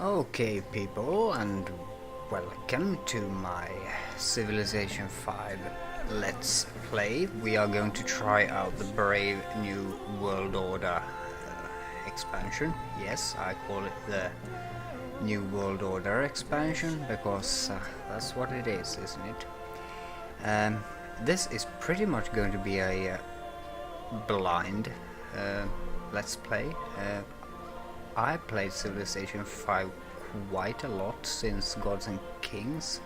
Okay, people, and welcome to my Civilization 5 Let's Play. We are going to try out the Brave New World Order expansion. Yes, I call it the New World Order expansion because that's what it is, isn't it? This is pretty much going to be a blind Let's Play. I played Civilization 5 quite a lot since Gods and Kings,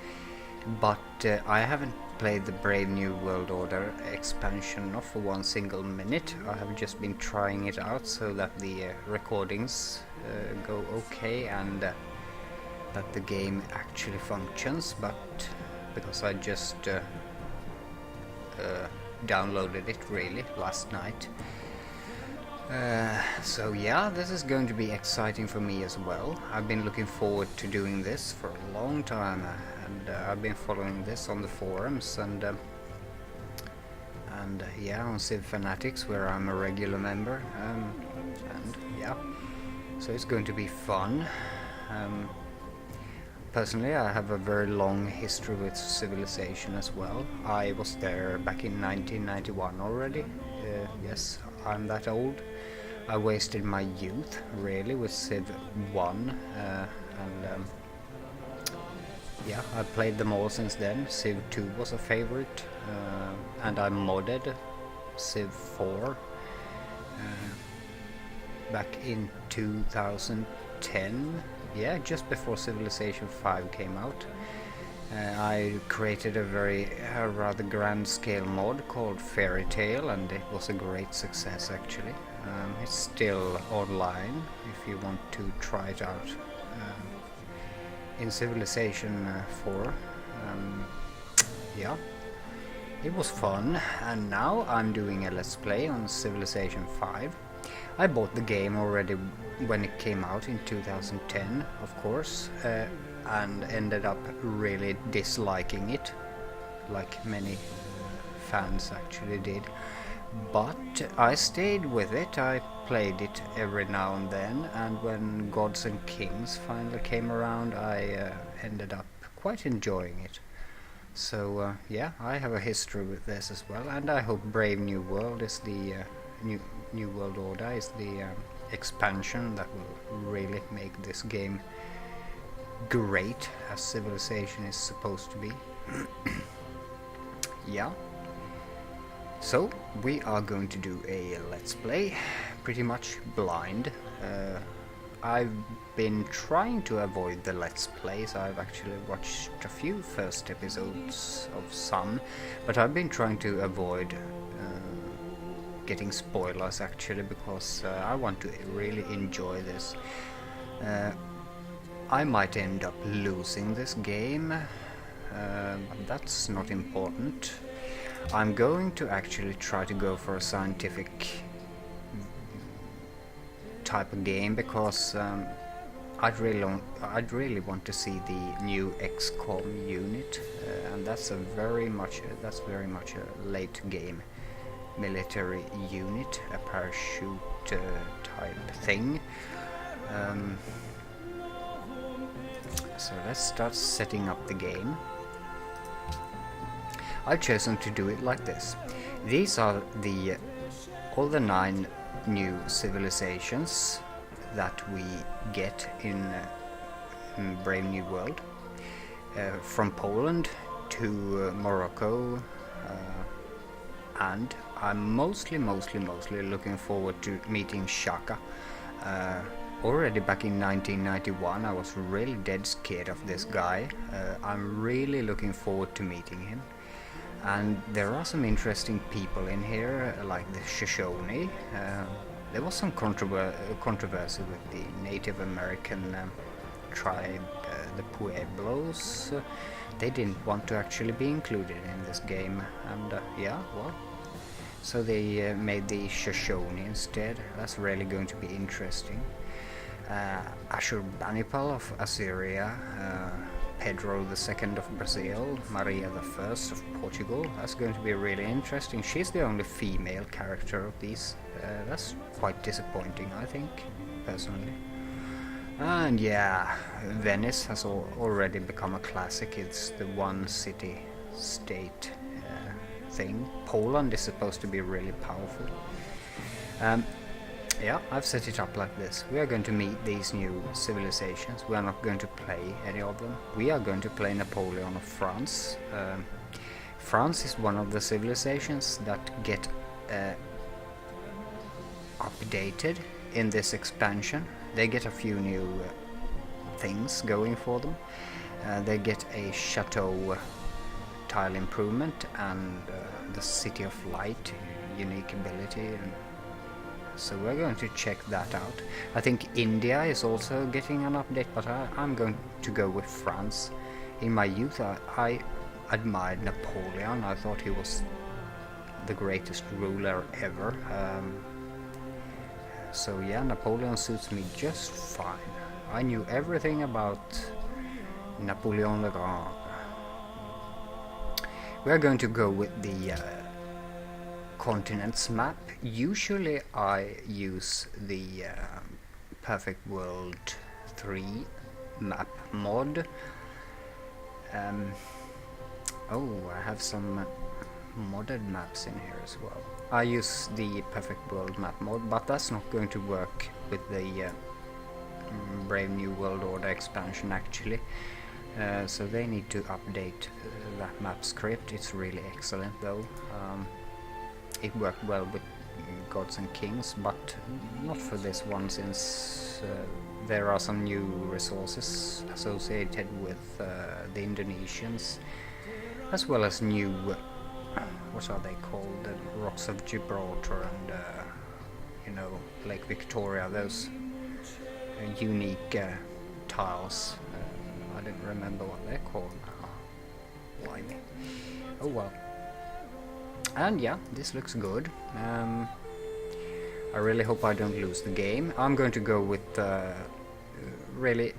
but I haven't played the Brave New World Order expansion, not for one single minute. I have just been trying it out so that the recordings go okay and that the game actually functions, but because I just downloaded it really last night. So yeah, this is going to be exciting for me as well. I've been looking forward to doing this for a long time, and I've been following this on the forums and yeah, on Civ Fanatics, where I'm a regular member, and yeah, so it's going to be fun. Personally, I have a very long history with Civilization as well. I was there back in 1991 already. Yes, I'm that old. I wasted my youth really with Civ 1 and yeah, I played them all since then. Civ 2 was a favorite, and I modded Civ 4 back in 2010, yeah, just before Civilization 5 came out. I created a rather grand scale mod called Fairy Tale, and it was a great success actually. It's still online if you want to try it out. In Civilization 4, yeah, it was fun, and now I'm doing a Let's Play on Civilization 5. I bought the game already when it came out in 2010, of course, and ended up really disliking it, like many fans actually did. But I stayed with it. I played it every now and then, and when Gods and Kings finally came around, I ended up quite enjoying it. So yeah, I have a history with this as well, and I hope Brave New World is the New World Order is the expansion that will really make this game great, as Civilization is supposed to be. Yeah. So we are going to do a Let's Play, pretty much blind. I've been trying to avoid the Let's Plays. I've actually watched a few first episodes of some, but I've been trying to avoid getting spoilers actually, because I want to really enjoy this. I might end up losing this game, but that's not important. I'm going to actually try to go for a scientific type of game, because I'd really want to see the new XCOM unit, and that's very much a late game military unit, a parachute type thing. So let's start setting up the game. I've chosen to do it like this. These are all the 9 new civilizations that we get in Brave New World, from Poland to Morocco, and I'm mostly looking forward to meeting Shaka. Already back in 1991 I was really dead scared of this guy. I'm really looking forward to meeting him. And there are some interesting people in here, like the Shoshone. There was some controversy with the Native American tribe, the Pueblos. They didn't want to actually be included in this game, and yeah, well, so they made the Shoshone instead. That's really going to be interesting. Ashurbanipal of Assyria, Pedro II of Brazil, Maria I of Portugal. That's going to be really interesting. She's the only female character of these. That's quite disappointing, I think, personally. And yeah, Venice has already become a classic. It's the one city state thing. Poland is supposed to be really powerful. Yeah, I've set it up like this. We are going to meet these new civilizations. We are not going to play any of them. We are going to play Napoleon of France. France is one of the civilizations that get updated in this expansion. They get a few new things going for them. They get a chateau tile improvement and the City of Light unique ability, and so we're going to check that out. I think India is also getting an update, but I'm going to go with France. In my youth I admired Napoleon. I thought he was the greatest ruler ever. So yeah, Napoleon suits me just fine. I knew everything about Napoleon le Grand. We're going to go with the continents map. Usually I use the Perfect World 3 map mod. Oh, I have some modded maps in here as well. I use the Perfect World map mod, but that's not going to work with the Brave New World Order expansion actually. So they need to update that map script. It's really excellent though. It worked well with Gods and Kings, but not for this one, since there are some new resources associated with the Indonesians, as well as new, what are they called, the Rocks of Gibraltar and you know, Lake Victoria, those unique tiles. I didn't remember what they're called now. Why me? Oh well. And yeah, this looks good. I really hope I don't lose the game. I'm going to go with really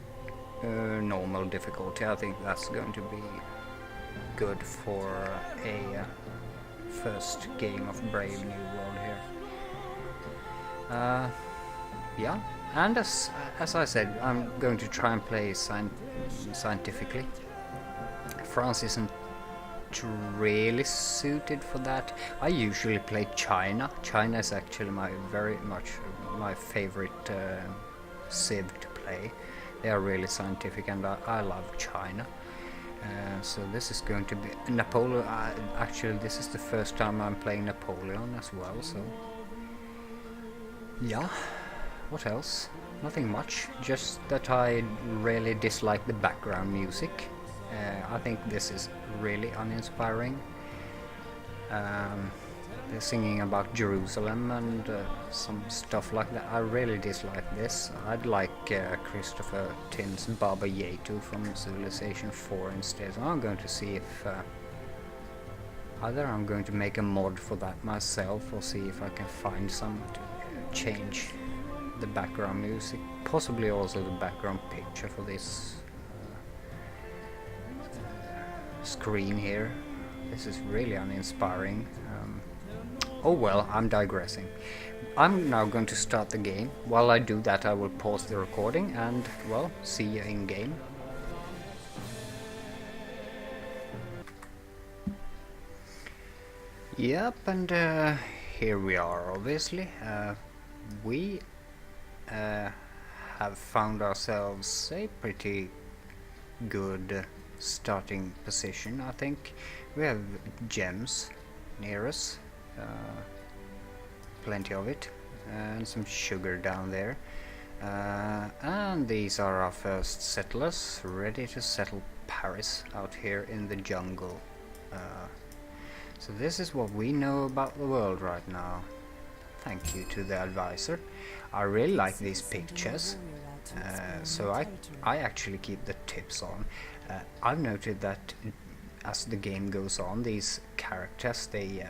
normal difficulty. I think that's going to be good for a first game of Brave New World here. Yeah, and as I said, I'm going to try and play scientifically. France isn't really suited for that. I usually play China. China is actually very much my favorite civ to play. They are really scientific, and I love China. So this is going to be Napoleon. Actually, this is the first time I'm playing Napoleon as well. So yeah, what else? Nothing much. Just that I really dislike the background music. I think this is really uninspiring. They're singing about Jerusalem and some stuff like that. I really dislike this. I'd like Christopher Tin's Baba Yetu from Civilization 4 instead. So I'm going to see if either I'm going to make a mod for that myself, or see if I can find some to change the background music, possibly also the background picture for this screen here. This is really uninspiring. Oh well, I'm digressing. I'm now going to start the game. While I do that, I will pause the recording and, well, see you in game. Yep, and here we are, obviously. We have found ourselves a pretty good starting position. I think we have gems near us, plenty of it, and some sugar down there, and these are our first settlers, ready to settle Paris out here in the jungle. So this is what we know about the world right now. Thank you to the advisor. I really like these pictures, so I actually keep the tips on. I've noted that as the game goes on, these characters, they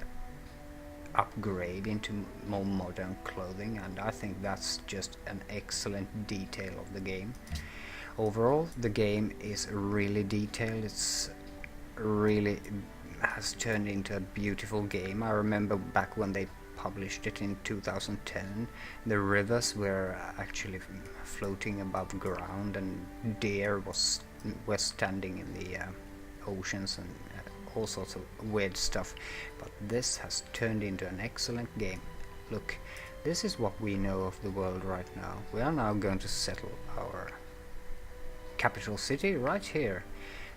upgrade into more modern clothing, and I think that's just an excellent detail of the game. Overall, the game is really detailed. It's really has turned into a beautiful game. I remember back when they published it in 2010. The rivers were actually floating above ground, and deer were standing in the oceans, and all sorts of weird stuff. But this has turned into an excellent game. Look, this is what we know of the world right now. We are now going to settle our capital city right here,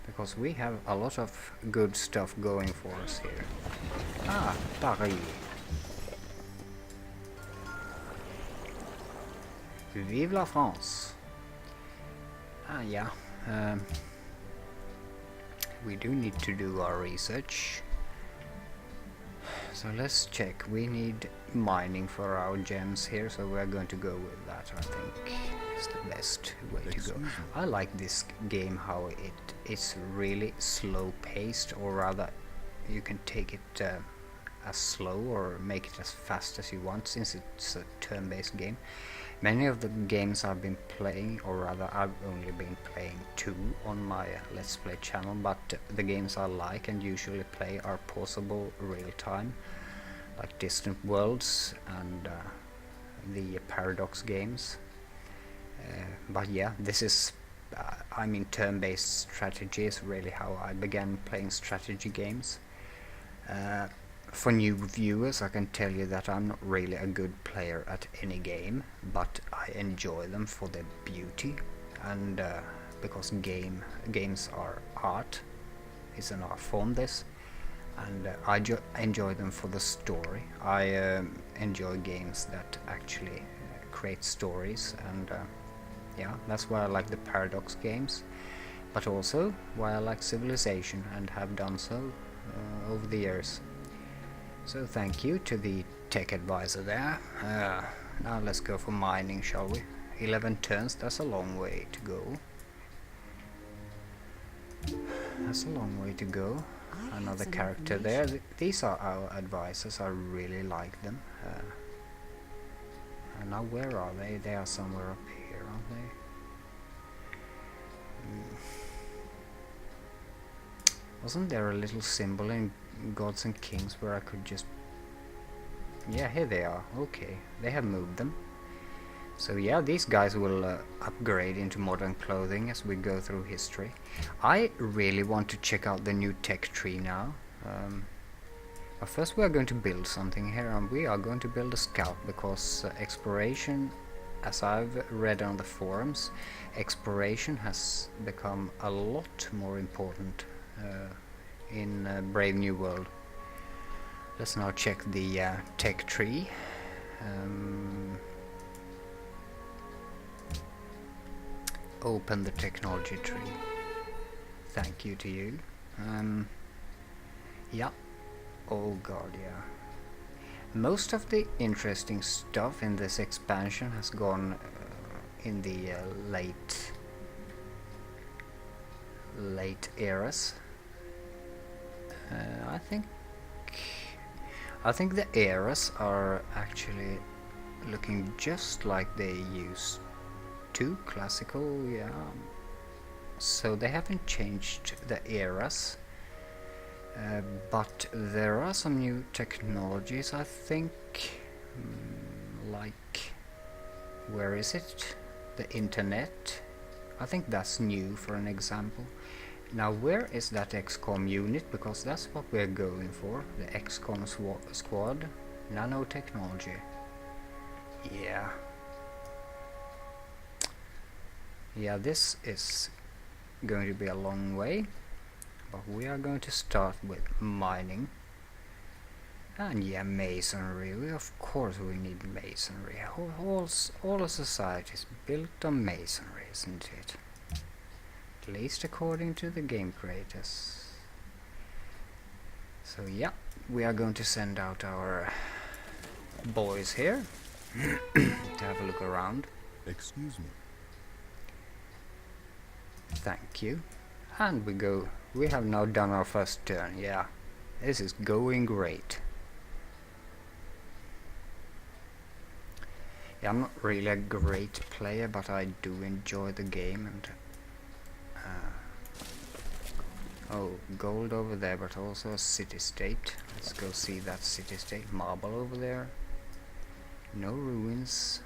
because we have a lot of good stuff going for us here. Ah, Paris. Vive la France. Ah, yeah. We do need to do our research. So let's check. We need mining for our gems here, so we're going to go with that. I think it's the best way to go. I like this game, how it is really slow paced, or rather you can take it as slow or make it as fast as you want, since it's a turn-based game. Many of the games I've been playing, or rather I've only been playing 2 on my Let's Play channel, but the games I like and usually play are pausable real time, like Distant Worlds and the Paradox games. But yeah, this is, I mean, turn-based strategy is really how I began playing strategy games. For new viewers, I can tell you that I'm not really a good player at any game, but I enjoy them for their beauty, and because games are art, it's an art form, this, and I enjoy them for the story. I enjoy games that actually create stories, and yeah, that's why I like the Paradox games, but also why I like Civilization and have done so over the years. So thank you to the tech advisor there. Now let's go for mining, shall we? 11 turns, that's a long way to go. That's a long way to go. Another character there. These are our advisors, I really like them. And now where are they? They are somewhere up here, aren't they? Wasn't there a little symbol in Gods and Kings where I could just... Yeah, here they are. Okay, they have moved them. So yeah, these guys will upgrade into modern clothing as we go through history. I really want to check out the new tech tree now. But first we are going to build something here, and we are going to build a scout, because exploration, as I've read on the forums, exploration has become a lot more important in Brave New World. Let's now check the tech tree. Open the technology tree. Thank you to you. Yeah. Oh god, yeah. Most of the interesting stuff in this expansion has gone in the late eras. I think the eras are actually looking just like they used to. Classical, yeah. So they haven't changed the eras, but there are some new technologies, I think, like, where is it? The internet. I think that's new, for an example. Now where is that XCOM unit? Because that's what we're going for. The XCOM squad. Nanotechnology. Yeah. Yeah, this is going to be a long way. But we are going to start with mining. And yeah, masonry. Of course we need masonry. All of society is built on masonry, isn't it? At least according to the game creators. So yeah, we are going to send out our boys here to have a look around. Excuse me. Thank you. And we have now done our first turn. Yeah, this is going great. Yeah, I'm not really a great player, but I do enjoy the game, and Oh, gold over there, but also a city-state. Let's go see that city-state. Marble over there. No ruins.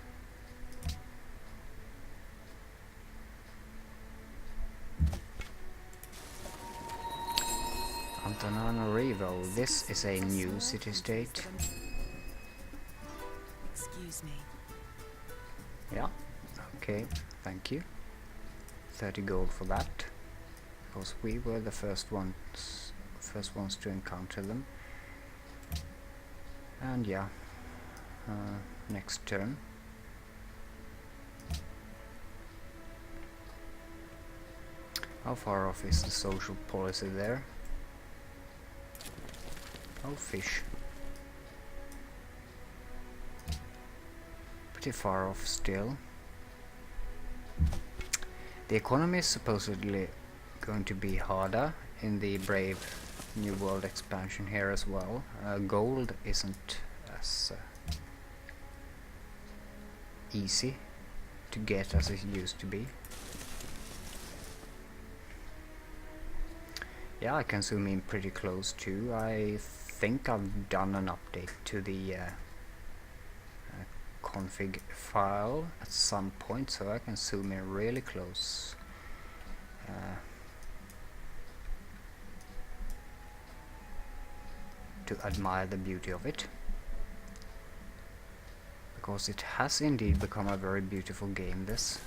Antananarivo. This is a new city-state. Excuse me. Yeah, okay, thank you. 30 gold for that. Because we were the first ones to encounter them. And yeah, next turn. How far off is the social policy there? Oh, fish. Pretty far off still. The economy is supposedly going to be harder in the Brave New World expansion here as well. Gold isn't as easy to get as it used to be. Yeah, I can zoom in pretty close too. I think I've done an update to the config file at some point, so I can zoom in really close. To admire the beauty of it, because it has indeed become a very beautiful game, this.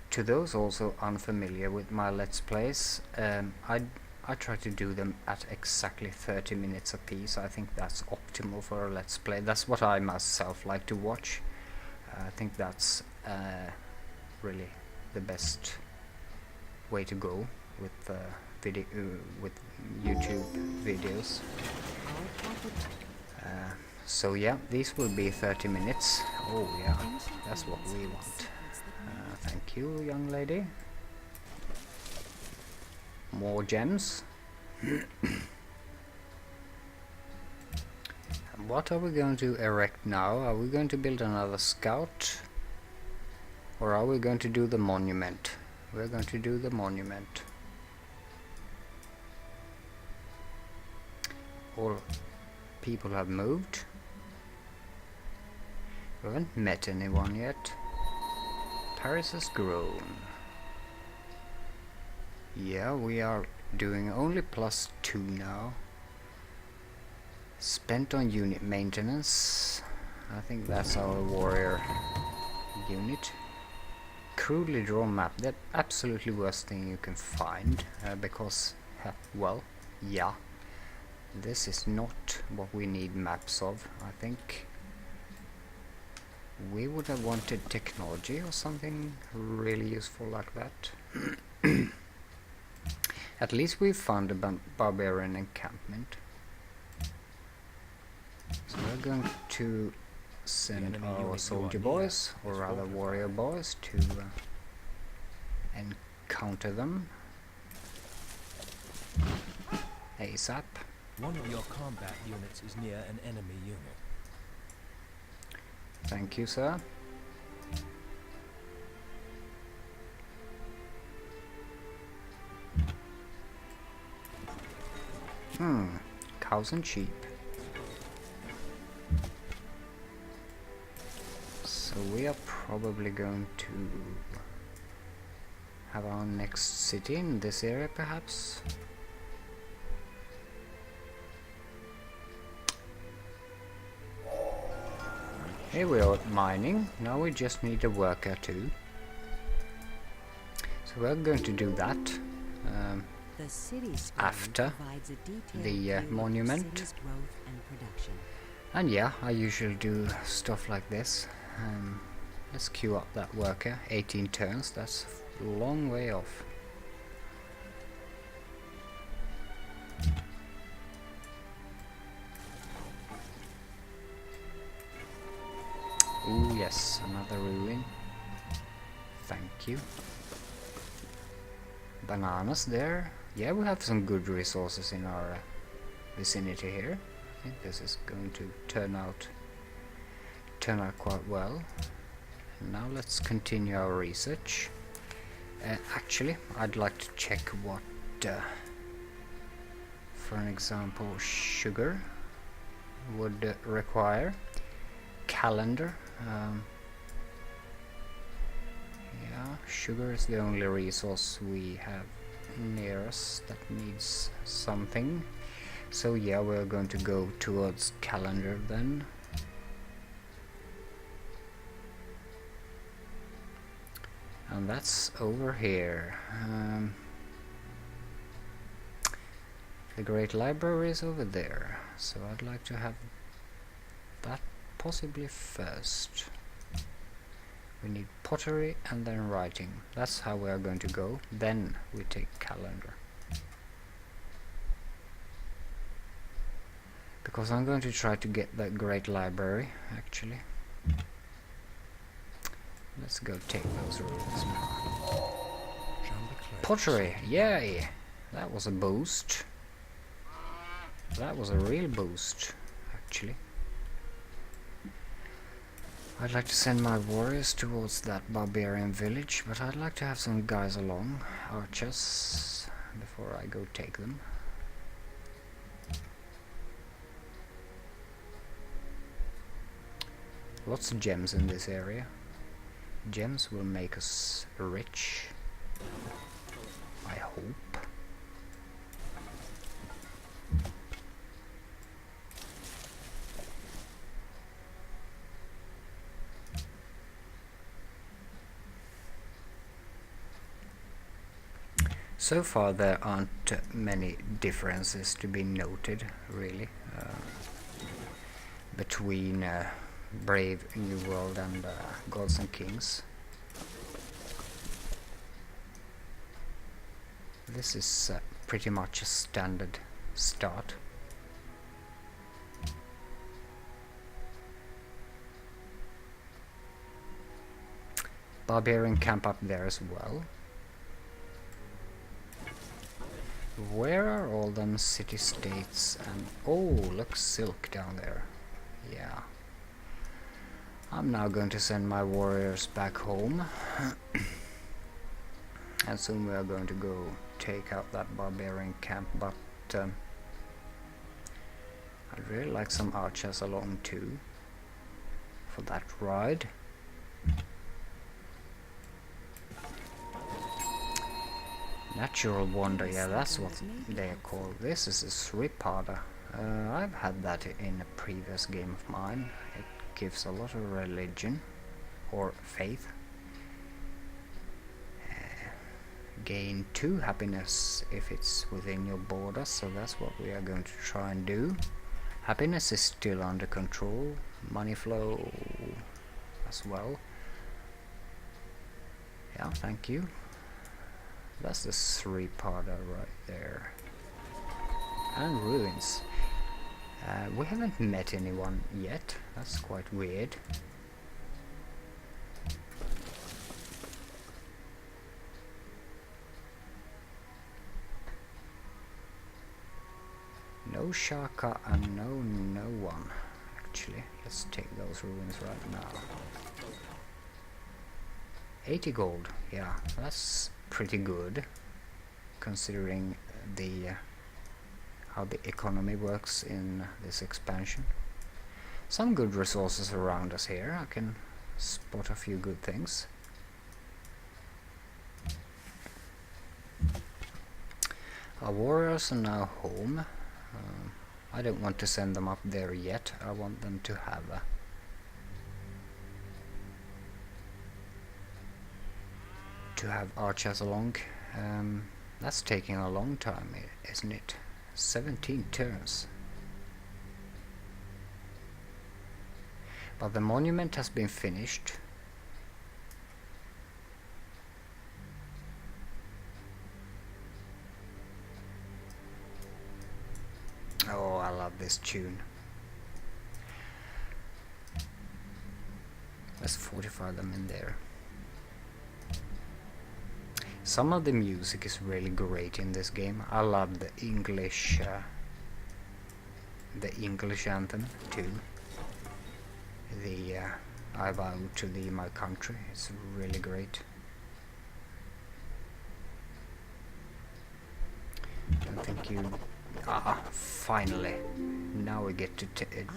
To those also unfamiliar with my Let's Plays, I try to do them at exactly 30 minutes a piece. I think that's optimal for a Let's Play. That's what I myself like to watch. I think that's really the best way to go with with YouTube videos. So yeah, these will be 30 minutes. Oh yeah, that's what we want. Thank you, young lady. More gems. And what are we going to erect now? Are we going to build another scout? Or are we going to do the monument? We're going to do the monument. All people have moved. We haven't met anyone yet. Paris has grown. Yeah, we are doing only +2 now. Spent on unit maintenance. I think that's our warrior unit. Crudely drawn map. The absolutely worst thing you can find. Because, well, yeah. This is not what we need maps of. I think we would have wanted technology or something really useful like that. At least we found a barbarian encampment. So we're going to send our soldier boys, or rather warrior boys, to encounter them ASAP. One of your combat units is near an enemy unit. Thank you, sir. Cows and sheep. So we are probably going to have our next city in this area, perhaps. Here we are mining. Now we just need a worker too. So we're going to do that after the monument. And yeah, I usually do stuff like this. Let's queue up that worker. 18 turns, that's a long way off. Ooh, yes, another ruin. Thank you. Bananas there. Yeah, we have some good resources in our vicinity here. I think this is going to turn out quite well. And now let's continue our research. Actually, I'd like to check what, for an example, sugar would require. Calendar. Yeah, sugar is the only resource we have near us that needs something. So yeah, we're going to go towards calendar then. And that's over here. The Great Library is over there, so I'd like to have that possibly first. We need pottery and then writing. That's how we are going to go. Then we take calendar. Because I'm going to try to get the Great Library, actually. Let's go take those ruins now. Pottery, yay! That was a boost. That was a real boost, actually. I'd like to send my warriors towards that barbarian village, but I'd like to have some guys along, archers, before I go take them. Lots of gems in this area. Gems will make us rich, I hope. So far there aren't many differences to be noted, really, between Brave New World and Gods and Kings. This is pretty much a standard start. Barbarian camp up there as well. Where are all them city-states and... oh, look, silk down there. Yeah. I'm now going to send my warriors back home. And soon we are going to go take out that barbarian camp, but I'd really like some archers along too for that ride. Natural wonder, yeah, that's what they are called. This is a Sripada. I've had that in a previous game of mine. It gives a lot of religion or faith. Gain 2 happiness if it's within your borders, so that's what we are going to try and do. Happiness is still under control. Money flow as well. Yeah, thank you. That's the Sripada right there. And ruins. We haven't met anyone yet. That's quite weird. No Shaka and no one. Actually, let's take those ruins right now. 80 gold. Yeah, that's pretty good, considering the how the economy works in this expansion. Some good resources around us here. I can spot a few good things. Our warriors are now home. I don't want to send them up there yet. I want them to have archers along. That's taking a long time, isn't it? 17 turns. But the monument has been finished. Oh, I love this tune. Let's fortify them in there. Some of the music is really great in this game. I love the English anthem too. The I vow to thee my country. It's really great. don't think you... Ah, finally. Now we get to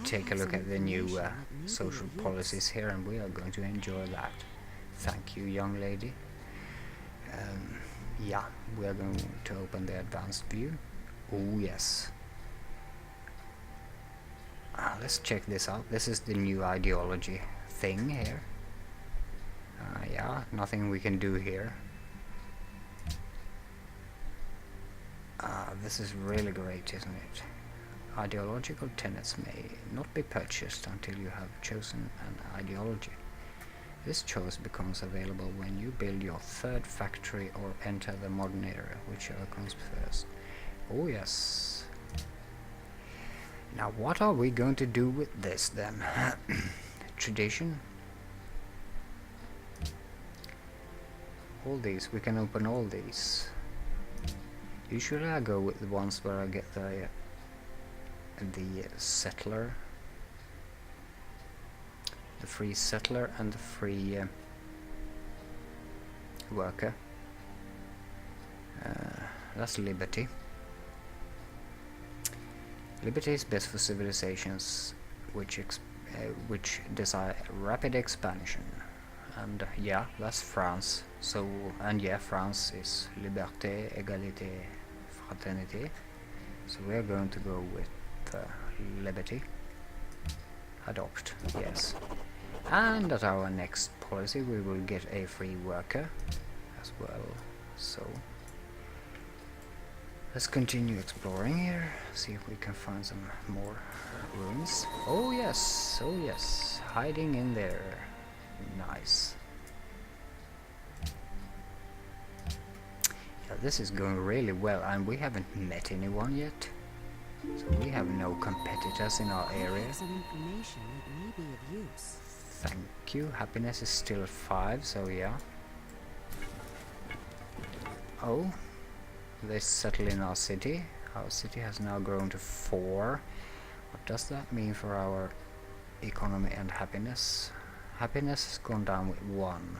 take a look at the new social policies here, and we are going to enjoy that. Thank you, young lady. Yeah, we are going to open the advanced view. Oh yes. Let's check this out. This is the new ideology thing here. Yeah, nothing we can do here. This is really great, isn't it? Ideological tenets may not be purchased until you have chosen an ideology. This choice becomes available when you build your third factory or enter the modern era, whichever comes first. Oh yes. Now what are we going to do with this then? Tradition. All these, we can open all these. Usually I go with the ones where I get the settler, the free settler and the free worker. That's liberty. Liberty is best for civilizations which desire rapid expansion. And yeah, that's France. So, and yeah, France is liberté, égalité, fraternité. So we are going to go with liberty. Adopt, yes. And at our next policy we will get a free worker as well. So let's continue exploring here, see if we can find some more ruins. Oh yes, hiding in there. Nice. Yeah, this is going really well, and we haven't met anyone yet. So we have no competitors in our area. Some information that may be of use. Thank you. Happiness is still 5, so yeah. Oh, they settle in our city. Our city has now grown to 4. What does that mean for our economy and happiness? Happiness has gone down with 1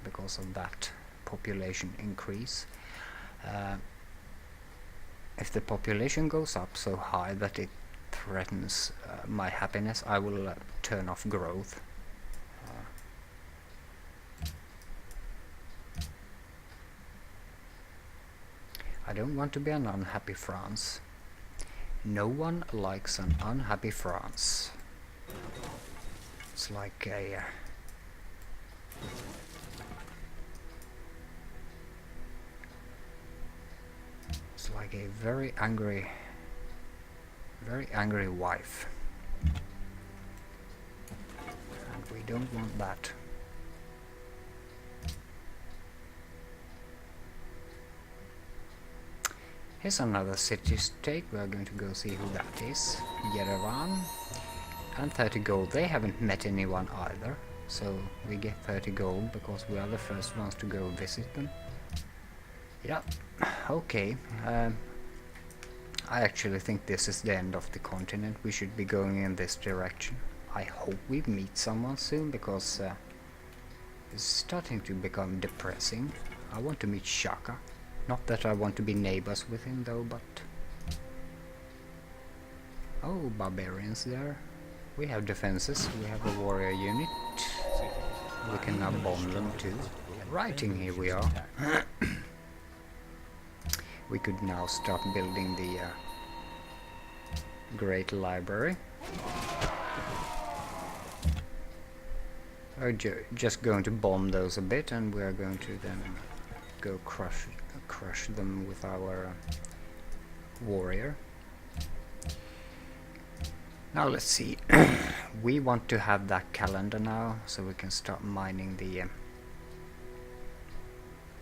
because of that population increase. If the population goes up so high that it threatens my happiness, I will turn off growth. I don't want to be an unhappy France. No one likes an unhappy France. It's like a very angry wife, and we don't want that. Here's another city-state. We're going to go see who that is. Yerevan. And 30 gold. They haven't met anyone either, so we get 30 gold because we are the first ones to go visit them. Yeah, okay. I actually think this is the end of the continent. We should be going in this direction. I hope we meet someone soon, because it's starting to become depressing. I want to meet Shaka. Not that I want to be neighbors with him though, but... Oh, barbarians there. We have defenses, we have a warrior unit. We can now bomb them too. Writing, here we are. We could now start building the great library. We're just going to bomb those a bit, and we're going to then go crush them with our warrior. Now let's see. We want to have that calendar now, so we can start mining the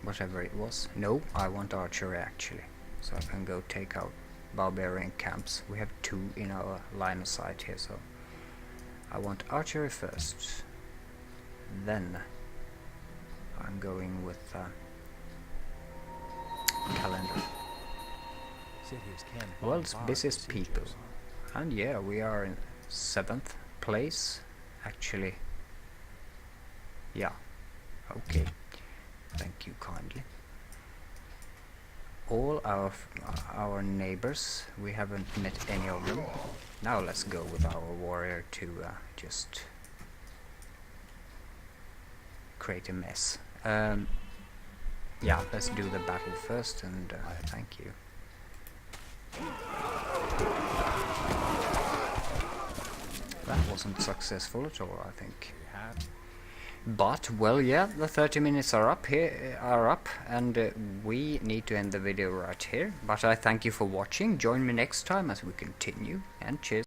whatever it was. No, I want archery actually, so I can go take out barbarian camps. We have 2 in our line of sight here, so I want archery first. Then I'm going with calendar. World's busiest people. And yeah, we are in 7th place, actually. Yeah, okay. Thank you kindly. all our neighbors. We haven't met any of them. Now let's go with our warrior to just create a mess. Yeah, let's do the battle first, and thank you. That wasn't successful at all, I think. But well, yeah, the 30 minutes are up and we need to end the video right here. But I thank you for watching. Join me next time as we continue, and cheers.